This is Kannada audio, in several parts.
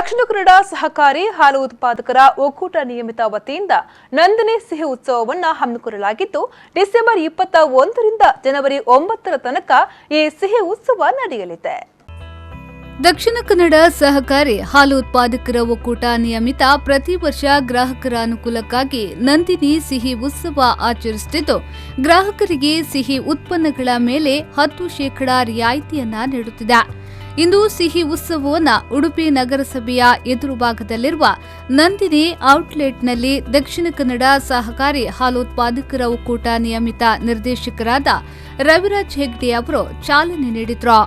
ದಕ್ಷಿಣ ಕನ್ನಡ ಸಹಕಾರಿ ಹಾಲು ಉತ್ಪಾದಕರ ಒಕ್ಕೂಟ ನಿಯಮಿತ ವತಿಯಿಂದ ನಂದಿನಿ ಸಿಹಿ ಉತ್ಸವವನ್ನು ಹಮ್ಮಿಕೊಳ್ಳಲಾಗಿದ್ದು ಡಿಸೆಂಬರ್ 21 ರಿಂದ ಜನವರಿ 9 ತನಕ ಈ ಸಿಹಿ ಉತ್ಸವ ನಡೆಯಲಿದೆ. ದಕ್ಷಿಣ ಕನ್ನಡ ಸಹಕಾರಿ ಹಾಲು ಉತ್ಪಾದಕರ ಒಕ್ಕೂಟ ನಿಯಮಿತ ಪ್ರತಿ ವರ್ಷ ಗ್ರಾಹಕರ ಅನುಕೂಲಕ್ಕಾಗಿ ನಂದಿನಿ ಸಿಹಿ ಉತ್ಸವ ಆಚರಿಸುತ್ತಿದ್ದು ಗ್ರಾಹಕರಿಗೆ ಸಿಹಿ ಉತ್ಪನ್ನಗಳ ಮೇಲೆ 10% ರಿಯಾಯಿತಿಯನ್ನ ನೀಡುತ್ತಿದೆ. ಇಂದು ಸಿಹಿ ಉತ್ಸವವನ್ನು ಉಡುಪಿ ನಗರಸಭೆಯ ಎದುರು ಭಾಗದಲ್ಲಿರುವ ನಂದಿನಿ ಔಟ್ಲೆಟ್ನಲ್ಲಿ ದಕ್ಷಿಣ ಕನ್ನಡ ಸಹಕಾರಿ ಹಾಲು ಉತ್ಪಾದಕರ ಒಕ್ಕೂಟ ನಿಯಮಿತ ನಿರ್ದೇಶಕರಾದ ರವಿರಾಜ್ ಹೆಗ್ಡೆ ಅವರು ಚಾಲನೆ ನೀಡಿದರು.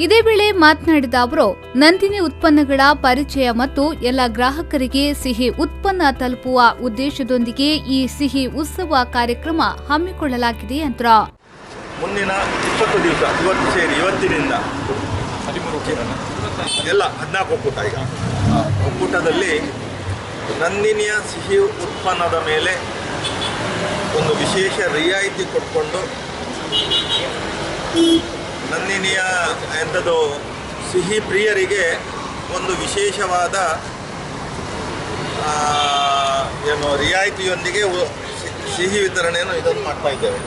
ಇದೇ ವೇಳೆ ಮಾತನಾಡಿದ ಅವರು ನಂದಿನಿ ಉತ್ಪನ್ನಗಳ ಪರಿಚಯ ಮತ್ತು ಎಲ್ಲ ಗ್ರಾಹಕರಿಗೆ ಸಿಹಿ ಉತ್ಪನ್ನ ತಲುಪುವ ಉದ್ದೇಶದೊಂದಿಗೆ ಈ ಸಿಹಿ ಉತ್ಸವ ಕಾರ್ಯಕ್ರಮ ಹಮ್ಮಿಕೊಳ್ಳಲಾಗಿದೆ ಎಂದರು. ಮುಂದಿನ 20 ದಿವಸ ಇವತ್ತು ಸೇರಿ ಇವತ್ತಿನಿಂದ 14 ಒಕ್ಕೂಟ ಈಗ ಒಕ್ಕೂಟದಲ್ಲಿ ನಂದಿನಿಯ ಸಿಹಿ ಉತ್ಪನ್ನದ ಮೇಲೆ ಒಂದು ವಿಶೇಷ ರಿಯಾಯಿತಿ ಕೊಟ್ಕೊಂಡು ನಂದಿನಿಯ ಎಂಥದ್ದು ಸಿಹಿ ಪ್ರಿಯರಿಗೆ ಒಂದು ವಿಶೇಷವಾದ ರಿಯಾಯಿತಿಯೊಂದಿಗೆ ಸಿಹಿ ವಿತರಣೆಯನ್ನು ಇದನ್ನು ಮಾಡ್ತಾ ಇದ್ದೇವೆ.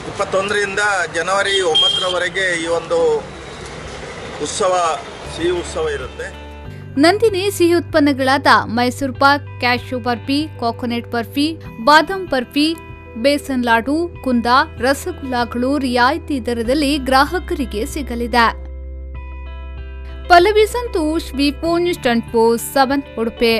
21ರಿಂದ ಜನವರಿ 9ರವರೆಗೆ ಈ ಒಂದು ಸಿಹಿ ಉತ್ಸವ ಇರುತ್ತೆ. ನಂದಿನಿ ಸಿಹಿ ಉತ್ಪನ್ನಗಳಾದ ಮೈಸೂರು ಪಾಕ್, ಕ್ಯಾಶ್ಯೂ ಬರ್ಫಿ, ಕೋಕೋನಟ್ ಬರ್ಫಿ, ಬಾದಾಮ್ ಬರ್ಫಿ, ಬೇಸನ್ ಲಾಡು, ಕುಂದ, ರಸಗುಲ್ಲಾಗಳು ರಿಯಾಯಿತಿ ದರದಲ್ಲಿ ಗ್ರಾಹಕರಿಗೆ ಸಿಗಲಿದೆ. ಪಲ್ಲವಿ ಸಂತೋಷ್, ವಿ4 ನ್ಯೂಸ್ 24/7 ಉಡುಪಿ.